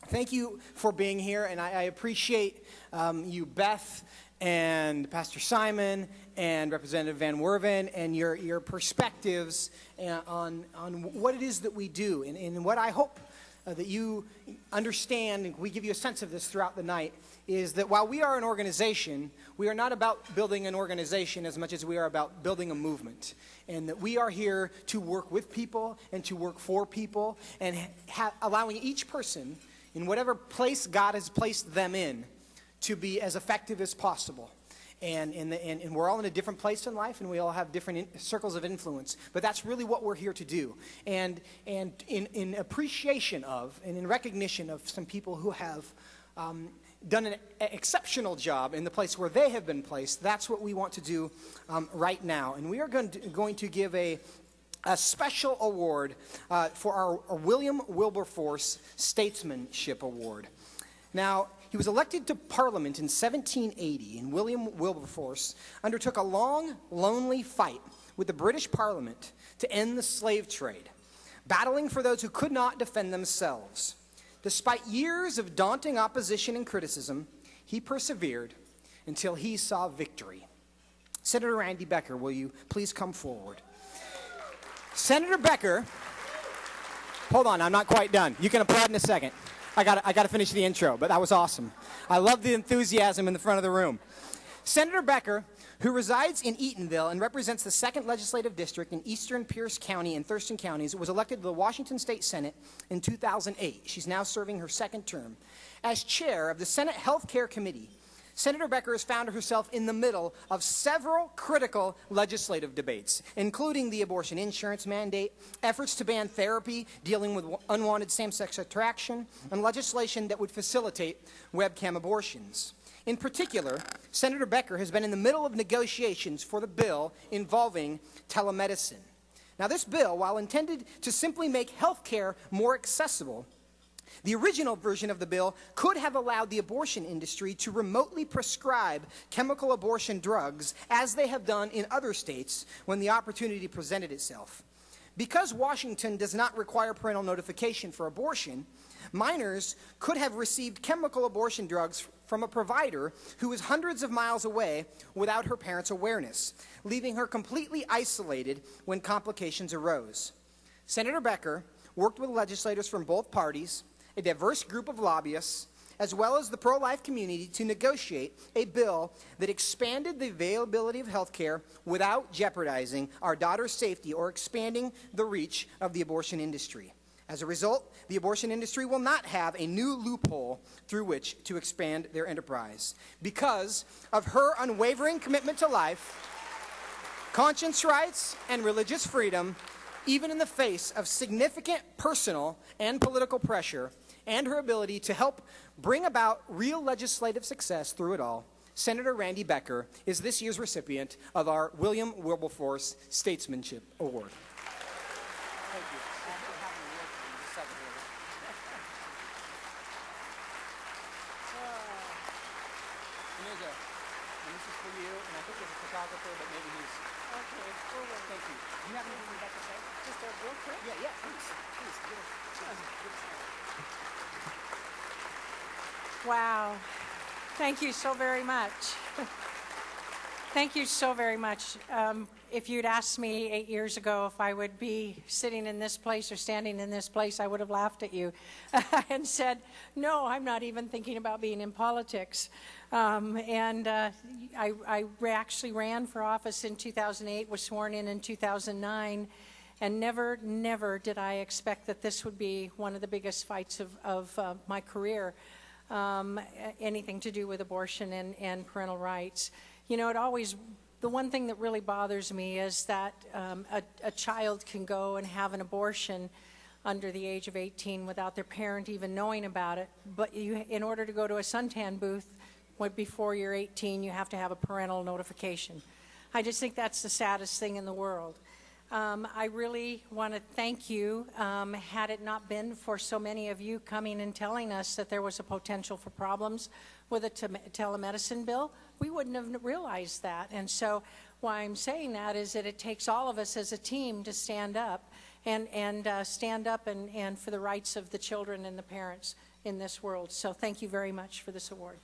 thank you for being here, and I appreciate you, Beth, and Pastor Simon, and Representative Van Werven, and your perspectives on what it is that we do, and what I hope that you understand, and we give you a sense of this throughout the night, is that while we are an organization, we are not about building an organization as much as we are about building a movement. And that we are here to work with people and to work for people, and allowing each person in whatever place God has placed them in to be as effective as possible. And we're all in a different place in life, and we all have different circles of influence. But that's really what we're here to do. And in appreciation of, and in recognition of some people who have done an exceptional job in the place where they have been placed, that's what we want to do right now. And we are going to give a special award for our William Wilberforce Statesmanship Award. Now, he was elected to Parliament in 1780, and William Wilberforce undertook a long, lonely fight with the British Parliament to end the slave trade, battling for those who could not defend themselves. Despite years of daunting opposition and criticism, he persevered until he saw victory. Senator Randi Becker, will you please come forward? Senator Becker, hold on, I'm not quite done. You can applaud in a second. I got to finish the intro, but that was awesome. I love the enthusiasm in the front of the room. Senator Becker, who resides in Eatonville and represents the 2nd Legislative District in eastern Pierce County and Thurston Counties, was elected to the Washington State Senate in 2008. She's now serving her 2nd term. As chair of the Senate Health Care Committee, Senator Becker has found herself in the middle of several critical legislative debates, including the abortion insurance mandate, efforts to ban therapy dealing with unwanted same-sex attraction, and legislation that would facilitate webcam abortions. In particular, Senator Becker has been in the middle of negotiations for the bill involving telemedicine. Now, this bill, while intended to simply make health care more accessible, the original version of the bill could have allowed the abortion industry to remotely prescribe chemical abortion drugs, as they have done in other states when the opportunity presented itself. Because Washington does not require parental notification for abortion, minors could have received chemical abortion drugs from a provider who is hundreds of miles away without her parents' awareness, leaving her completely isolated when complications arose. Senator Becker worked with legislators from both parties, a diverse group of lobbyists, as well as the pro-life community, to negotiate a bill that expanded the availability of health care without jeopardizing our daughters' safety or expanding the reach of the abortion industry. As a result, the abortion industry will not have a new loophole through which to expand their enterprise. Because of her unwavering commitment to life, conscience rights, and religious freedom, even in the face of significant personal and political pressure, and her ability to help bring about real legislative success through it all, Senator Randi Becker is this year's recipient of our William Wilberforce Statesmanship Award. Thank you. This is for you, and I think there's a photographer, but maybe he's... Okay, forward. Thank you. Do you have anything you'd like to say? Just a real quick? Yeah, please. Give us Wow. Thank you so very much. Thank you so very much. If you'd asked me 8 years ago if I would be sitting in this place or standing in this place, I would have laughed at you and said, no, I'm not even thinking about being in politics. I actually ran for office in 2008, was sworn in 2009, and never did I expect that this would be one of the biggest fights of my career. Anything to do with abortion and parental rights. You know, the one thing that really bothers me is that a child can go and have an abortion under the age of 18 without their parent even knowing about it. But in order to go to a suntan booth before you're 18, you have to have a parental notification. I just think that's the saddest thing in the world. I really want to thank you. Had it not been for so many of you coming and telling us that there was a potential for problems with a telemedicine bill, we wouldn't have realized that. And so why I'm saying that is that it takes all of us as a team to stand up and stand up and for the rights of the children and the parents in this world. So thank you very much for this award.